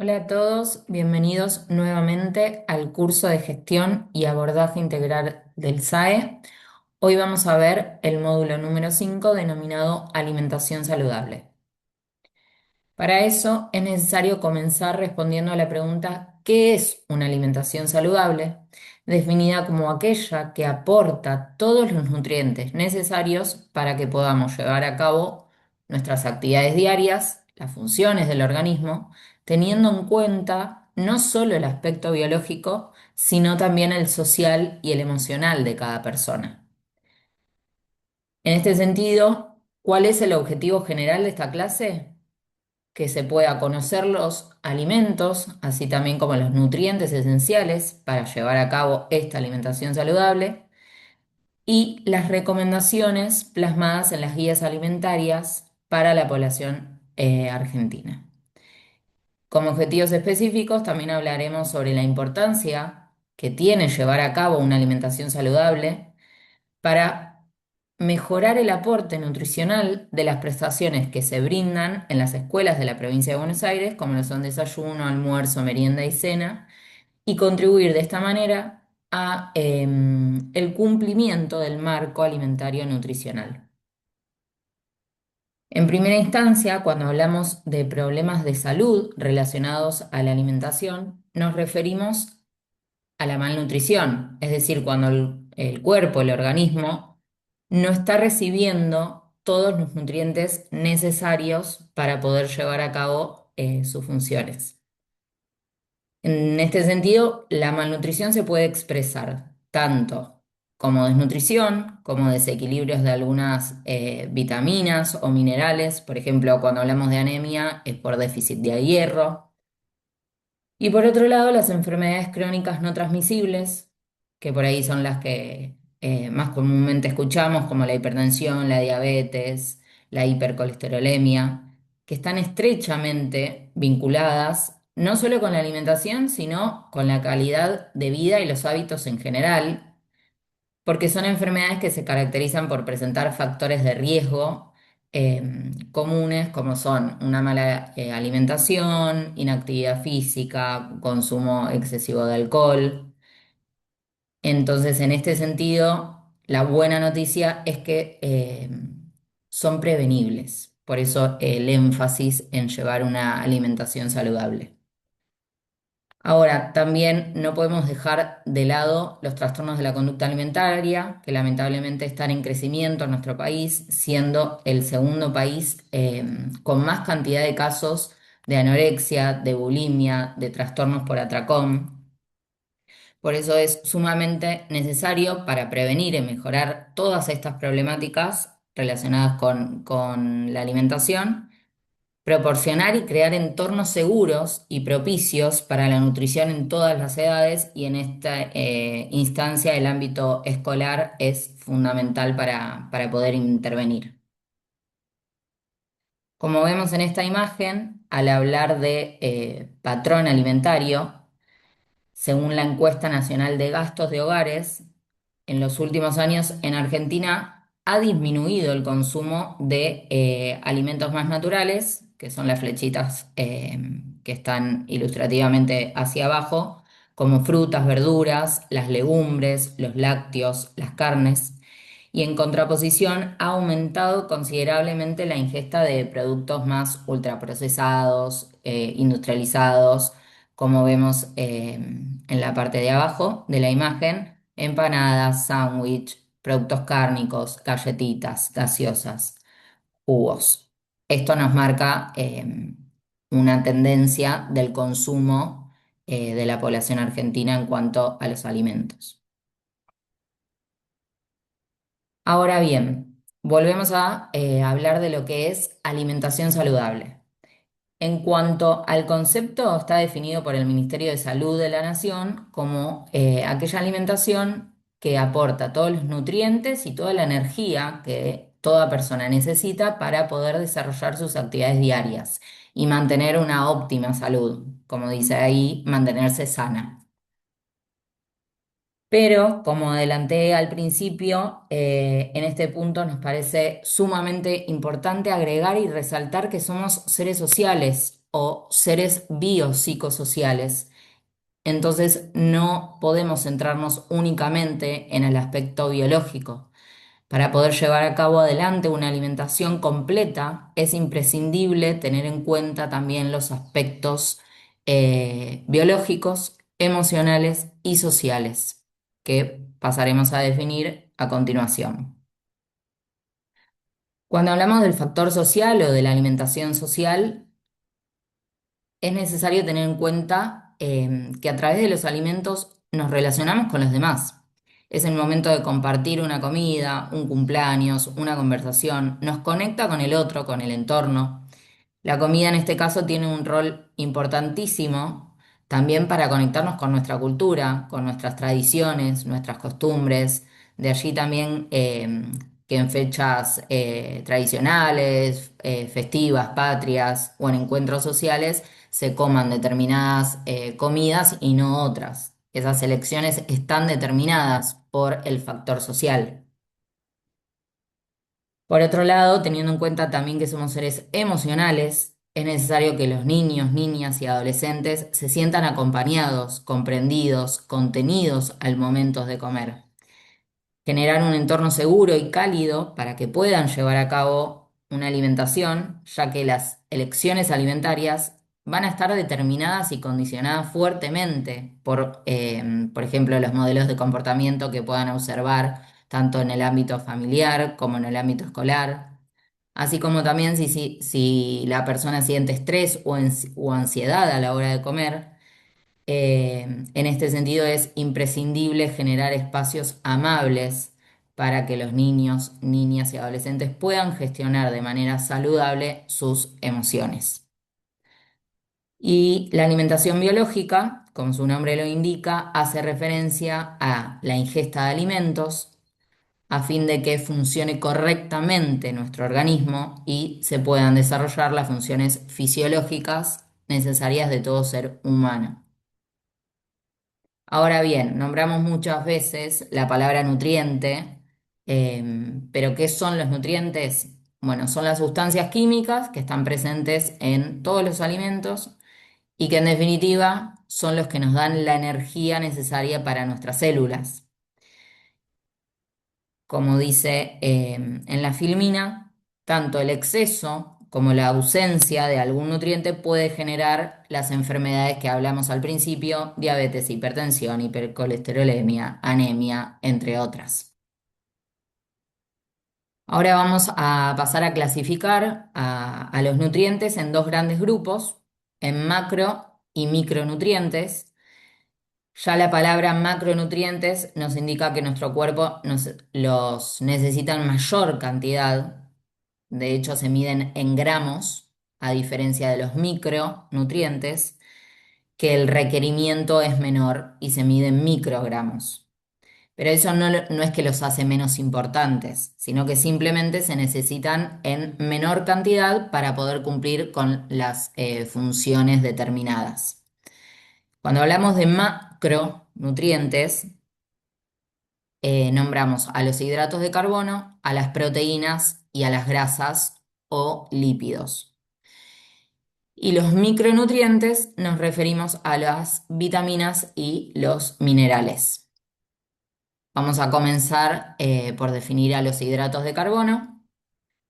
Hola a todos, bienvenidos nuevamente al curso de gestión y abordaje integral del SAE. Hoy vamos a ver el módulo número 5 denominado alimentación saludable. Para eso es necesario comenzar respondiendo a la pregunta ¿qué es una alimentación saludable? Definida como aquella que aporta todos los nutrientes necesarios para que podamos llevar a cabo nuestras actividades diarias, las funciones del organismo, teniendo en cuenta no solo el aspecto biológico, sino también el social y el emocional de cada persona. En este sentido, ¿cuál es el objetivo general de esta clase? Que se pueda conocer los alimentos, así también como los nutrientes esenciales para llevar a cabo esta alimentación saludable y las recomendaciones plasmadas en las guías alimentarias para la población argentina. Como objetivos específicos, también hablaremos sobre la importancia que tiene llevar a cabo una alimentación saludable para mejorar el aporte nutricional de las prestaciones que se brindan en las escuelas de la provincia de Buenos Aires, como lo son desayuno, almuerzo, merienda y cena, y contribuir de esta manera a el cumplimiento del marco alimentario nutricional. En primera instancia, cuando hablamos de problemas de salud relacionados a la alimentación, nos referimos a la malnutrición, es decir, cuando el cuerpo, el organismo, no está recibiendo todos los nutrientes necesarios para poder llevar a cabo sus funciones. En este sentido, la malnutrición se puede expresar tanto como desnutrición, como desequilibrios de algunas vitaminas o minerales. Por ejemplo, cuando hablamos de anemia es por déficit de hierro. Y por otro lado, las enfermedades crónicas no transmisibles, que por ahí son las que más comúnmente escuchamos, como la hipertensión, la diabetes, la hipercolesterolemia, que están estrechamente vinculadas no solo con la alimentación, sino con la calidad de vida y los hábitos en general, porque son enfermedades que se caracterizan por presentar factores de riesgo comunes como son una mala alimentación, inactividad física, consumo excesivo de alcohol. Entonces, en este sentido, la buena noticia es que son prevenibles. Por eso el énfasis en llevar una alimentación saludable. Ahora, también no podemos dejar de lado los trastornos de la conducta alimentaria, que lamentablemente están en crecimiento en nuestro país, siendo el segundo país con más cantidad de casos de anorexia, de bulimia, de trastornos por atracón. Por eso es sumamente necesario para prevenir y mejorar todas estas problemáticas relacionadas con la alimentación proporcionar y crear entornos seguros y propicios para la nutrición en todas las edades y en esta instancia el ámbito escolar es fundamental para poder intervenir. Como vemos en esta imagen, al hablar de patrón alimentario, según la encuesta nacional de gastos de hogares, en los últimos años en Argentina ha disminuido el consumo de alimentos más naturales, que son las flechitas que están ilustrativamente hacia abajo, como frutas, verduras, las legumbres, los lácteos, las carnes. Y en contraposición ha aumentado considerablemente la ingesta de productos más ultraprocesados, industrializados, como vemos en la parte de abajo de la imagen, empanadas, sándwich, productos cárnicos, galletitas, gaseosas, jugos. Esto nos marca una tendencia del consumo de la población argentina en cuanto a los alimentos. Ahora bien, volvemos a hablar de lo que es alimentación saludable. En cuanto al concepto, está definido por el Ministerio de Salud de la Nación como aquella alimentación que aporta todos los nutrientes y toda la energía que toda persona necesita para poder desarrollar sus actividades diarias y mantener una óptima salud, como dice ahí, mantenerse sana. Pero, como adelanté al principio, en este punto nos parece sumamente importante agregar y resaltar que somos seres sociales o seres biopsicosociales. Entonces no podemos centrarnos únicamente en el aspecto biológico. Para poder llevar a cabo adelante una alimentación completa, es imprescindible tener en cuenta también los aspectos biológicos, emocionales y sociales, que pasaremos a definir a continuación. Cuando hablamos del factor social o de la alimentación social, es necesario tener en cuenta que a través de los alimentos nos relacionamos con los demás. Es el momento de compartir una comida, un cumpleaños, una conversación. Nos conecta con el otro, con el entorno. La comida en este caso tiene un rol importantísimo también para conectarnos con nuestra cultura, con nuestras tradiciones, nuestras costumbres. De allí también que en fechas tradicionales, festivas, patrias o en encuentros sociales se coman determinadas comidas y no otras. Esas elecciones están determinadas por el factor social. Por otro lado, teniendo en cuenta también que somos seres emocionales, es necesario que los niños, niñas y adolescentes se sientan acompañados, comprendidos, contenidos al momento de comer. Generar un entorno seguro y cálido para que puedan llevar a cabo una alimentación, ya que las elecciones alimentarias van a estar determinadas y condicionadas fuertemente por ejemplo, los modelos de comportamiento que puedan observar tanto en el ámbito familiar como en el ámbito escolar, así como también si la persona siente estrés o ansiedad a la hora de comer. En este sentido es imprescindible generar espacios amables para que los niños, niñas y adolescentes puedan gestionar de manera saludable sus emociones. Y la alimentación biológica, como su nombre lo indica, hace referencia a la ingesta de alimentos a fin de que funcione correctamente nuestro organismo y se puedan desarrollar las funciones fisiológicas necesarias de todo ser humano. Ahora bien, nombramos muchas veces la palabra nutriente, pero ¿qué son los nutrientes? Bueno, son las sustancias químicas que están presentes en todos los alimentos y que en definitiva son los que nos dan la energía necesaria para nuestras células. Como dice en la filmina, tanto el exceso como la ausencia de algún nutriente puede generar las enfermedades que hablamos al principio: diabetes, hipertensión, hipercolesterolemia, anemia, entre otras. Ahora vamos a pasar a clasificar a los nutrientes en dos grandes grupos, en macro y micronutrientes. Ya la palabra macronutrientes nos indica que nuestro cuerpo los necesita en mayor cantidad. De hecho, se miden en gramos, a diferencia de los micronutrientes, que el requerimiento es menor y se mide en microgramos. Pero eso no es que los hace menos importantes, sino que simplemente se necesitan en menor cantidad para poder cumplir con las funciones determinadas. Cuando hablamos de macronutrientes, nombramos a los hidratos de carbono, a las proteínas y a las grasas o lípidos. Y los micronutrientes nos referimos a las vitaminas y los minerales. Vamos a comenzar por definir a los hidratos de carbono,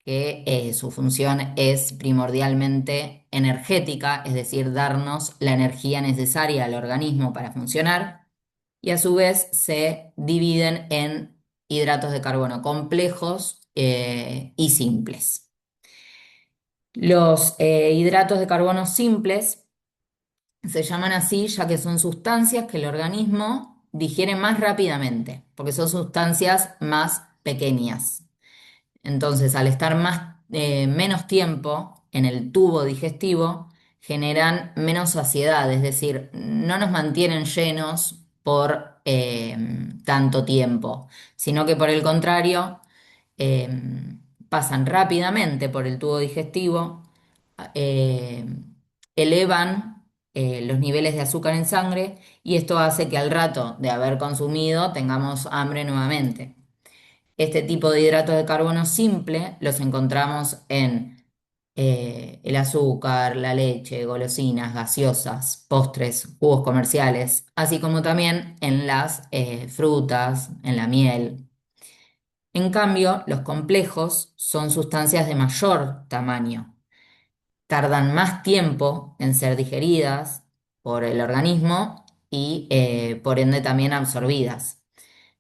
que su función es primordialmente energética, es decir, darnos la energía necesaria al organismo para funcionar, y a su vez se dividen en hidratos de carbono complejos y simples. Los hidratos de carbono simples se llaman así ya que son sustancias que el organismo digiere más rápidamente, porque son sustancias más pequeñas. Entonces, al estar menos tiempo en el tubo digestivo, generan menos saciedad, es decir, no nos mantienen llenos por tanto tiempo, sino que por el contrario, eh, pasan rápidamente por el tubo digestivo, eh, elevan los niveles de azúcar en sangre y esto hace que al rato de haber consumido tengamos hambre nuevamente. Este tipo de hidratos de carbono simple los encontramos en el azúcar, la leche, golosinas, gaseosas, postres, jugos comerciales, así como también en las frutas, en la miel. En cambio, los complejos son sustancias de mayor tamaño, tardan más tiempo en ser digeridas por el organismo y por ende también absorbidas.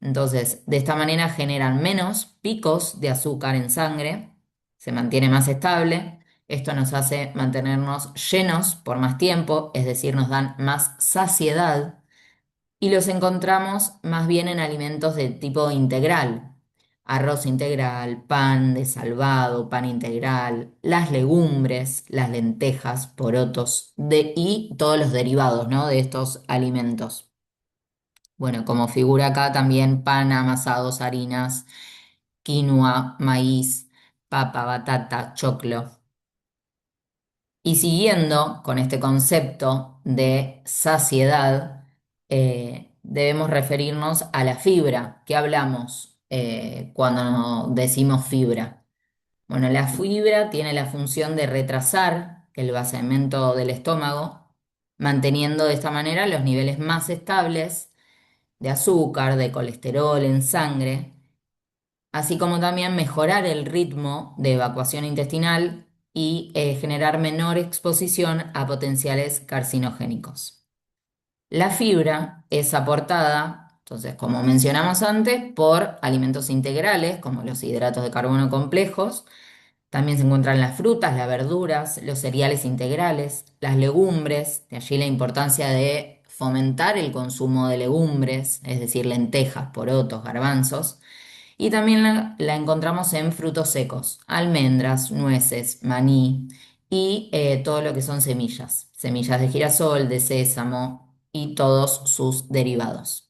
Entonces, de esta manera generan menos picos de azúcar en sangre, se mantiene más estable. Esto nos hace mantenernos llenos por más tiempo, es decir, nos dan más saciedad y los encontramos más bien en alimentos de tipo integral. Arroz integral, pan de salvado, pan integral, las legumbres, las lentejas, porotos y todos los derivados, ¿no?, de estos alimentos. Bueno, como figura acá también pan, amasados, harinas, quinoa, maíz, papa, batata, choclo. Y siguiendo con este concepto de saciedad, debemos referirnos a la fibra. ¿Qué hablamos cuando decimos fibra? Bueno, la fibra tiene la función de retrasar el vaciamiento del estómago, manteniendo de esta manera los niveles más estables de azúcar, de colesterol en sangre, así como también mejorar el ritmo de evacuación intestinal y generar menor exposición a potenciales carcinogénicos. La fibra es aportada, entonces, como mencionamos antes, por alimentos integrales como los hidratos de carbono complejos. También se encuentran las frutas, las verduras, los cereales integrales, las legumbres, de allí la importancia de fomentar el consumo de legumbres, es decir, lentejas, porotos, garbanzos. Y también la encontramos en frutos secos, almendras, nueces, maní y todo lo que son semillas, semillas de girasol, de sésamo y todos sus derivados.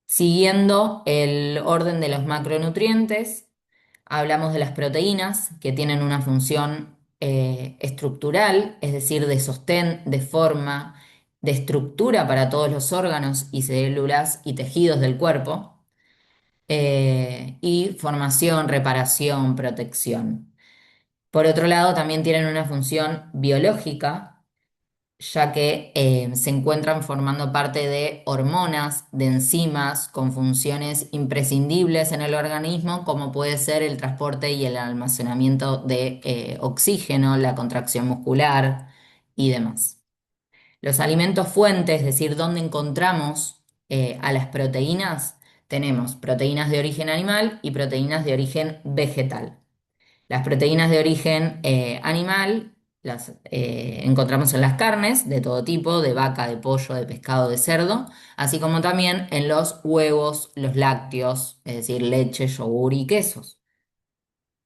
Siguiendo el orden de los macronutrientes, hablamos de las proteínas que tienen una función estructural, es decir, de sostén, de forma, de estructura para todos los órganos y células y tejidos del cuerpo, y formación, reparación, protección. Por otro lado, también tienen una función biológica, ya que se encuentran formando parte de hormonas, de enzimas con funciones imprescindibles en el organismo, como puede ser el transporte y el almacenamiento de oxígeno, la contracción muscular y demás. Los alimentos fuentes, es decir, donde encontramos a las proteínas, tenemos proteínas de origen animal y proteínas de origen vegetal. Las proteínas de origen animal las encontramos en las carnes de todo tipo, de vaca, de pollo, de pescado, de cerdo, así como también en los huevos, los lácteos, es decir, leche, yogur y quesos.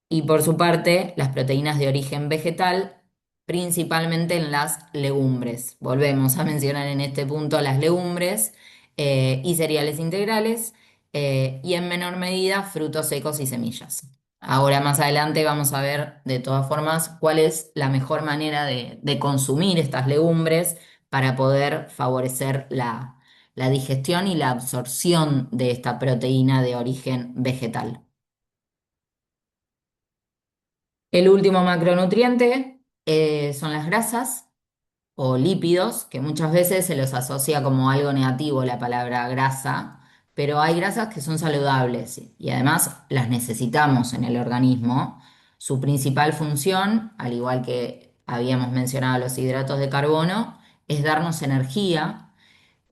Y por su parte, las proteínas de origen vegetal, principalmente en las legumbres. Volvemos a mencionar en este punto las legumbres y cereales integrales y en menor medida frutos secos y semillas. Ahora más adelante vamos a ver de todas formas cuál es la mejor manera de consumir estas legumbres para poder favorecer la digestión y la absorción de esta proteína de origen vegetal. El último macronutriente son las grasas o lípidos, que muchas veces se los asocia como algo negativo la palabra grasa, pero hay grasas que son saludables y además las necesitamos en el organismo. Su principal función, al igual que habíamos mencionado los hidratos de carbono, es darnos energía.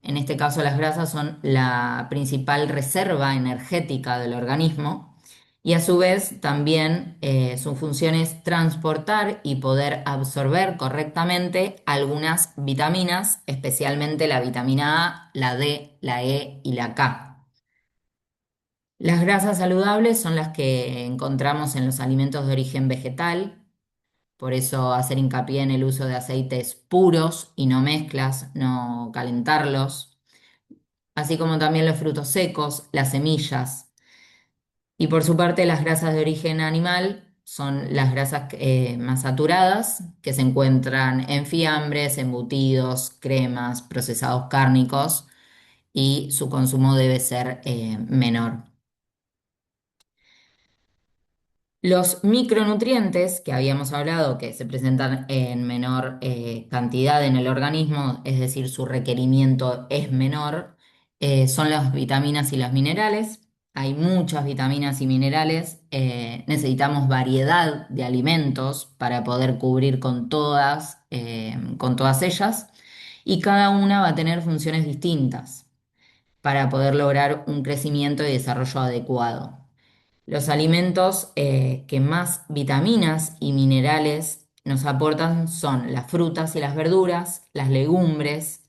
En este caso, las grasas son la principal reserva energética del organismo y a su vez también su función es transportar y poder absorber correctamente algunas vitaminas, especialmente la vitamina A, la D, la E y la K. Las grasas saludables son las que encontramos en los alimentos de origen vegetal, por eso hacer hincapié en el uso de aceites puros y no mezclas, no calentarlos, así como también los frutos secos, las semillas. Y por su parte, las grasas de origen animal son las grasas más saturadas, que se encuentran en fiambres, embutidos, cremas, procesados cárnicos, y su consumo debe ser menor. Los micronutrientes que habíamos hablado que se presentan en menor cantidad en el organismo, es decir, su requerimiento es menor, son las vitaminas y los minerales. Hay muchas vitaminas y minerales. Necesitamos variedad de alimentos para poder cubrir con todas ellas. Y cada una va a tener funciones distintas para poder lograr un crecimiento y desarrollo adecuado. Los alimentos que más vitaminas y minerales nos aportan son las frutas y las verduras, las legumbres,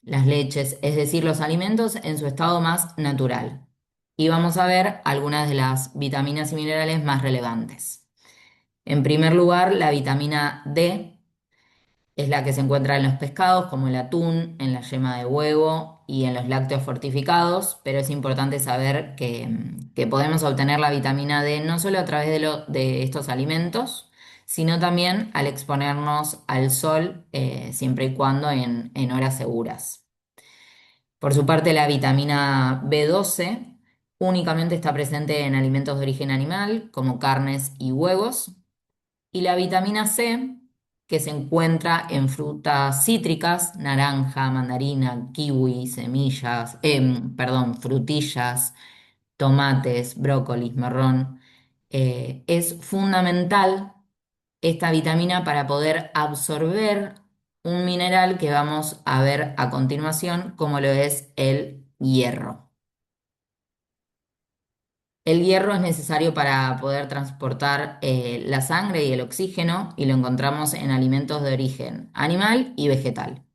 las leches, es decir, los alimentos en su estado más natural. Y vamos a ver algunas de las vitaminas y minerales más relevantes. En primer lugar, la vitamina D es la que se encuentra en los pescados, como el atún, en la yema de huevo y en los lácteos fortificados, pero es importante saber que podemos obtener la vitamina D no solo a través de estos alimentos, sino también al exponernos al sol, siempre y cuando en horas seguras. Por su parte, la vitamina B12 únicamente está presente en alimentos de origen animal, como carnes y huevos. Y la vitamina C, que se encuentra en frutas cítricas, naranja, mandarina, kiwi, semillas, perdón, frutillas, tomates, brócolis, marrón. Es fundamental esta vitamina para poder absorber un mineral que vamos a ver a continuación, como lo es el hierro. El hierro es necesario para poder transportar la sangre y el oxígeno y lo encontramos en alimentos de origen animal y vegetal.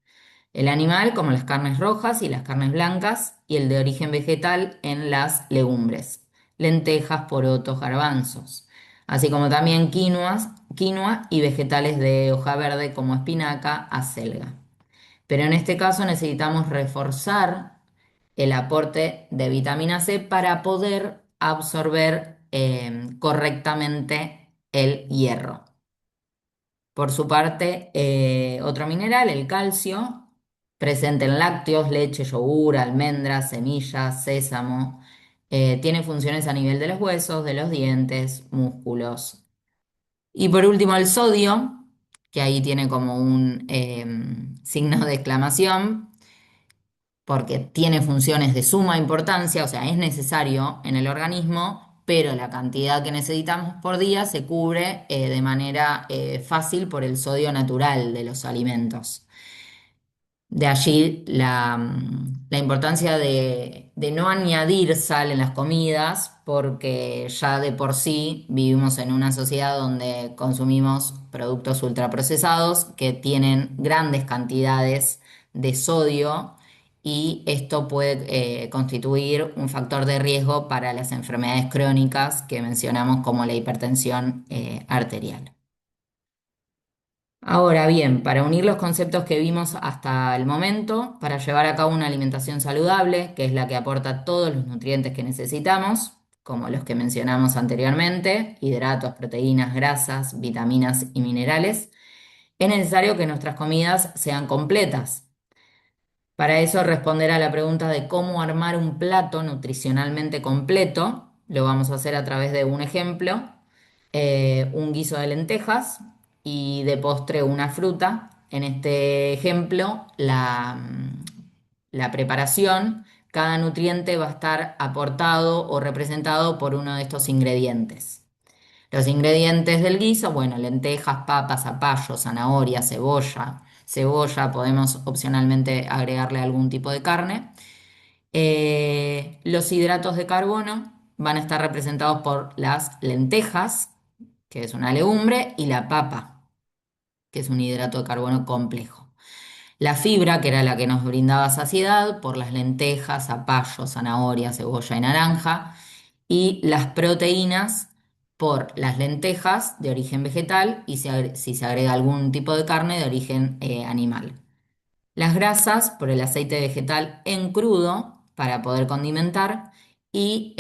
El animal como las carnes rojas y las carnes blancas y el de origen vegetal en las legumbres, lentejas, porotos, garbanzos, así como también quinoa y vegetales de hoja verde como espinaca, acelga. Pero en este caso necesitamos reforzar el aporte de vitamina C para poder absorber correctamente el hierro. Por su parte, otro mineral, el calcio, presente en lácteos, leche, yogur, almendras, semillas, sésamo, tiene funciones a nivel de los huesos, de los dientes, músculos. Y por último, el sodio, que ahí tiene como un signo de exclamación, porque tiene funciones de suma importancia, o sea, es necesario en el organismo, pero la cantidad que necesitamos por día se cubre de manera fácil por el sodio natural de los alimentos. De allí la importancia de no añadir sal en las comidas, porque ya de por sí vivimos en una sociedad donde consumimos productos ultraprocesados que tienen grandes cantidades de sodio y esto puede constituir un factor de riesgo para las enfermedades crónicas que mencionamos como la hipertensión arterial. Ahora bien, para unir los conceptos que vimos hasta el momento, para llevar a cabo una alimentación saludable, que es la que aporta todos los nutrientes que necesitamos, como los que mencionamos anteriormente, hidratos, proteínas, grasas, vitaminas y minerales, es necesario que nuestras comidas sean completas. Para eso, responder a la pregunta de cómo armar un plato nutricionalmente completo, lo vamos a hacer a través de un ejemplo, un guiso de lentejas y de postre una fruta. En este ejemplo, la preparación, cada nutriente va a estar aportado o representado por uno de estos ingredientes. Los ingredientes del guiso, bueno, lentejas, papas, zapallo, zanahoria, cebolla, podemos opcionalmente agregarle algún tipo de carne. Los hidratos de carbono van a estar representados por las lentejas, que es una legumbre, y la papa, que es un hidrato de carbono complejo. La fibra, que era la que nos brindaba saciedad, por las lentejas, zapallo, zanahoria, cebolla y naranja. Y las proteínas por las lentejas de origen vegetal y si se agrega algún tipo de carne de origen animal. Las grasas por el aceite vegetal en crudo para poder condimentar y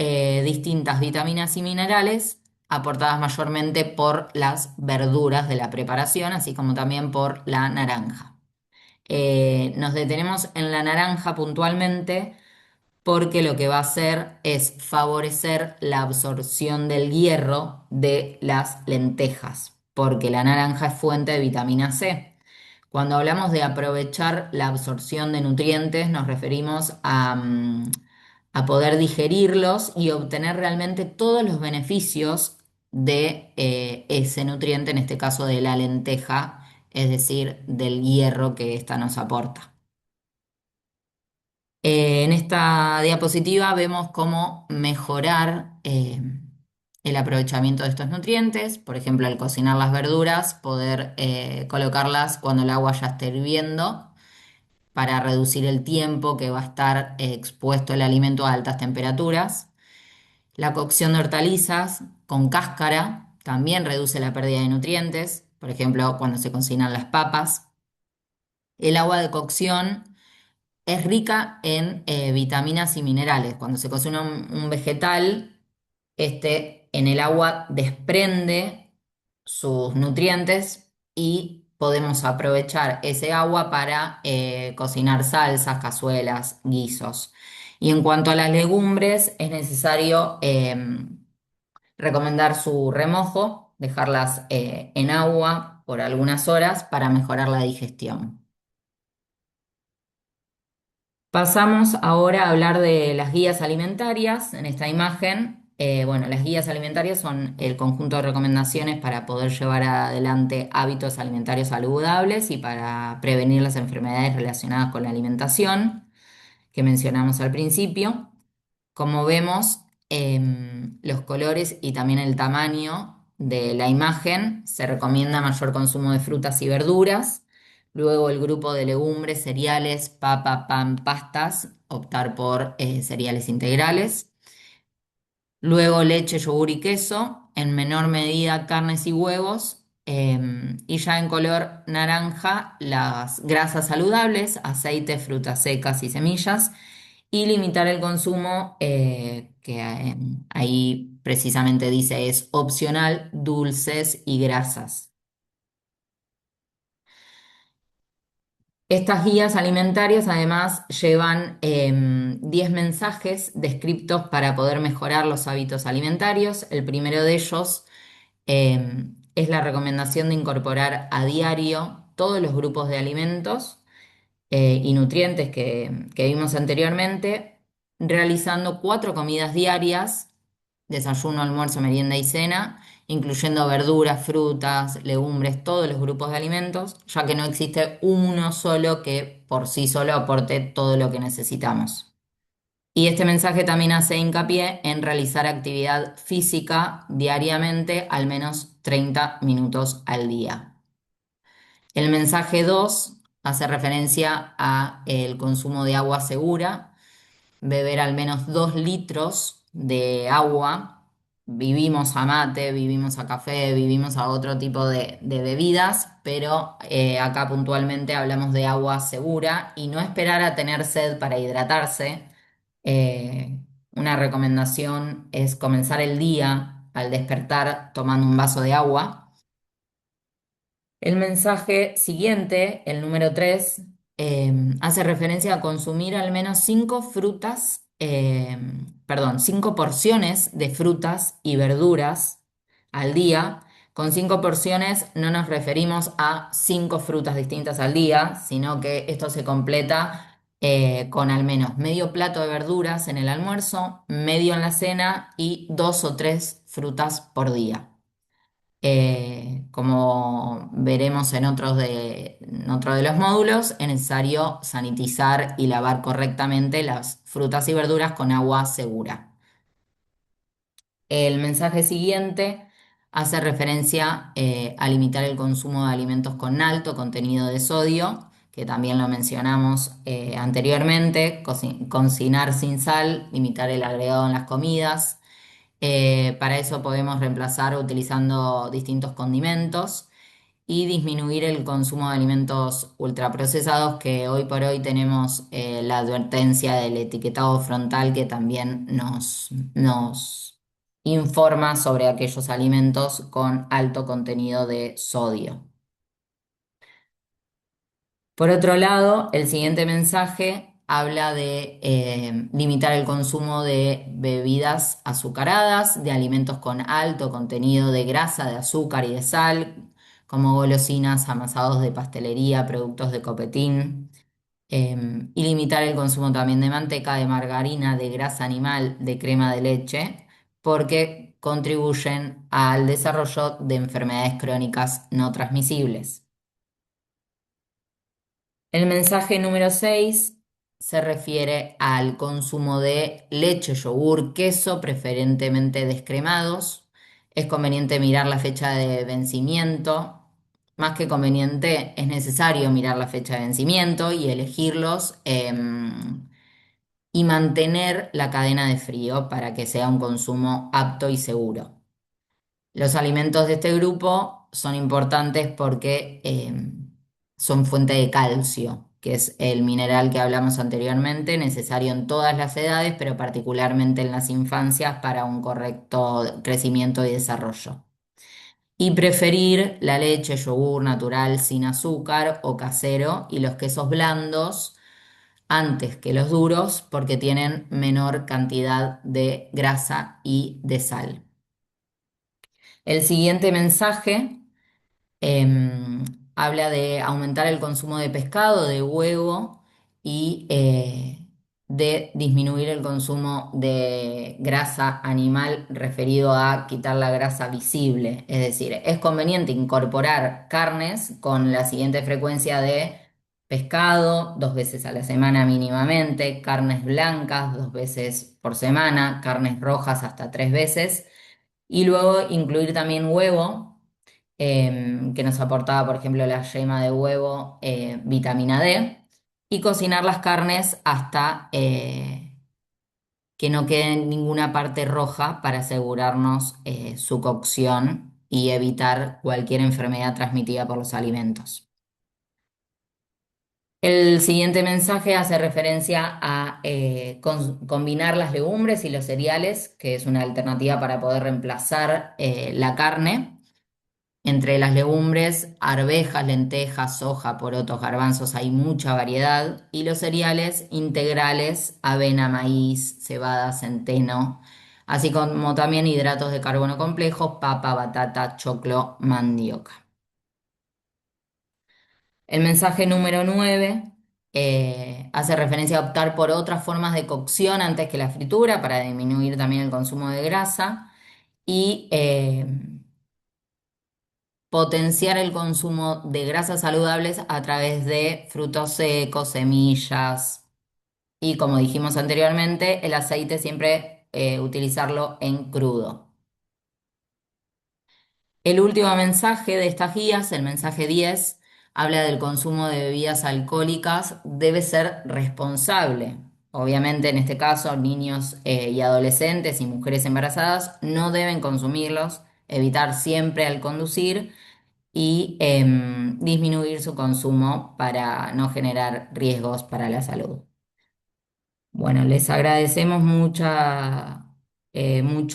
distintas vitaminas y minerales aportadas mayormente por las verduras de la preparación, así como también por la naranja. Nos detenemos en la naranja puntualmente porque lo que va a hacer es favorecer la absorción del hierro de las lentejas, porque la naranja es fuente de vitamina C. Cuando hablamos de aprovechar la absorción de nutrientes, nos referimos a poder digerirlos y obtener realmente todos los beneficios de ese nutriente, en este caso de la lenteja, es decir, del hierro que ésta nos aporta. En esta diapositiva vemos cómo mejorar el aprovechamiento de estos nutrientes. Por ejemplo, al cocinar las verduras, poder colocarlas cuando el agua ya esté hirviendo para reducir el tiempo que va a estar expuesto el alimento a altas temperaturas. La cocción de hortalizas con cáscara también reduce la pérdida de nutrientes. Por ejemplo, cuando se cocinan las papas. El agua de cocción es rica en vitaminas y minerales. Cuando se cocina un vegetal, este en el agua desprende sus nutrientes y podemos aprovechar ese agua para cocinar salsas, cazuelas, guisos. Y en cuanto a las legumbres, es necesario recomendar su remojo, dejarlas en agua por algunas horas para mejorar la digestión. Pasamos ahora a hablar de las guías alimentarias. En esta imagen, bueno, las guías alimentarias son el conjunto de recomendaciones para poder llevar adelante hábitos alimentarios saludables y para prevenir las enfermedades relacionadas con la alimentación que mencionamos al principio. Como vemos, los colores y también el tamaño de la imagen, se recomienda mayor consumo de frutas y verduras. Luego el grupo de legumbres, cereales, papa, pan, pastas, optar por cereales integrales. Luego leche, yogur y queso, en menor medida carnes y huevos. Y ya en color naranja, las grasas saludables, aceites, frutas secas y semillas y limitar el consumo, que ahí precisamente dice es opcional, dulces y grasas. Estas guías alimentarias además llevan 10 mensajes descriptos para poder mejorar los hábitos alimentarios. El primero de ellos es la recomendación de incorporar a diario todos los grupos de alimentos y nutrientes que vimos anteriormente, realizando 4 comidas diarias, desayuno, almuerzo, merienda y cena, incluyendo verduras, frutas, legumbres, todos los grupos de alimentos, ya que no existe uno solo que por sí solo aporte todo lo que necesitamos. Y este mensaje también hace hincapié en realizar actividad física diariamente, al menos 30 minutos al día. El mensaje 2 hace referencia a el consumo de agua segura, beber al menos 2 litros de agua. Vivimos a mate, vivimos a café, vivimos a otro tipo de bebidas, pero acá puntualmente hablamos de agua segura y no esperar a tener sed para hidratarse. Una recomendación es comenzar el día al despertar tomando un vaso de agua. El mensaje siguiente, el número 3, hace referencia a consumir al menos 5 frutas, perdón, 5 porciones de frutas y verduras al día. Con 5 porciones no nos referimos a 5 frutas distintas al día, sino que esto se completa con al menos medio plato de verduras en el almuerzo, medio en la cena y 2 o 3 frutas por día. Como veremos en otro de los módulos, es necesario sanitizar y lavar correctamente las frutas y verduras con agua segura. El mensaje siguiente hace referencia a limitar el consumo de alimentos con alto contenido de sodio, que también lo mencionamos anteriormente, cocinar sin sal, limitar el agregado en las comidas. Para eso podemos reemplazar utilizando distintos condimentos y disminuir el consumo de alimentos ultraprocesados, que hoy por hoy tenemos la advertencia del etiquetado frontal que también nos informa sobre aquellos alimentos con alto contenido de sodio. Por otro lado, el siguiente mensaje habla de limitar el consumo de bebidas azucaradas, de alimentos con alto contenido de grasa, de azúcar y de sal, como golosinas, amasados de pastelería, productos de copetín, y limitar el consumo también de manteca, de margarina, de grasa animal, de crema de leche, porque contribuyen al desarrollo de enfermedades crónicas no transmisibles. El mensaje número 6 se refiere al consumo de leche, yogur, queso, preferentemente descremados. Es conveniente mirar la fecha de vencimiento. Más que conveniente, es necesario mirar la fecha de vencimiento y elegirlos, y mantener la cadena de frío para que sea un consumo apto y seguro. Los alimentos de este grupo son importantes porque son fuente de calcio, que es el mineral que hablamos anteriormente, necesario en todas las edades, pero particularmente en las infancias para un correcto crecimiento y desarrollo. Y preferir la leche, yogur natural sin azúcar o casero y los quesos blandos antes que los duros porque tienen menor cantidad de grasa y de sal. El siguiente mensaje em, habla de aumentar el consumo de pescado, de huevo y de disminuir el consumo de grasa animal referido a quitar la grasa visible. Es decir, es conveniente incorporar carnes con la siguiente frecuencia de pescado, 2 veces a la semana mínimamente, carnes blancas 2 veces por semana, carnes rojas hasta 3 veces, y luego incluir también huevo, que nos aportaba, por ejemplo, la yema de huevo, vitamina D, y cocinar las carnes hasta que no quede ninguna parte roja para asegurarnos su cocción y evitar cualquier enfermedad transmitida por los alimentos. El siguiente mensaje hace referencia a combinar las legumbres y los cereales, que es una alternativa para poder reemplazar la carne. Entre las legumbres, arvejas, lentejas, soja, porotos, garbanzos, hay mucha variedad. Y los cereales integrales, avena, maíz, cebada, centeno, así como también hidratos de carbono complejos, papa, batata, choclo, mandioca. El mensaje número 9 hace referencia a optar por otras formas de cocción antes que la fritura para disminuir también el consumo de grasa y potenciar el consumo de grasas saludables a través de frutos secos, semillas y, como dijimos anteriormente, el aceite siempre utilizarlo en crudo. El último mensaje de estas guías, el mensaje 10, habla del consumo de bebidas alcohólicas, debe ser responsable. Obviamente, en este caso, niños y adolescentes y mujeres embarazadas no deben consumirlos, evitar siempre al conducir y disminuir su consumo para no generar riesgos para la salud. Bueno, les agradecemos mucho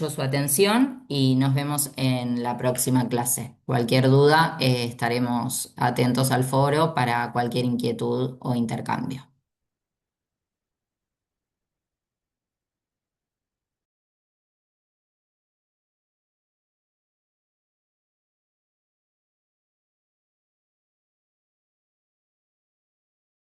su atención y nos vemos en la próxima clase. Cualquier duda, estaremos atentos al foro para cualquier inquietud o intercambio.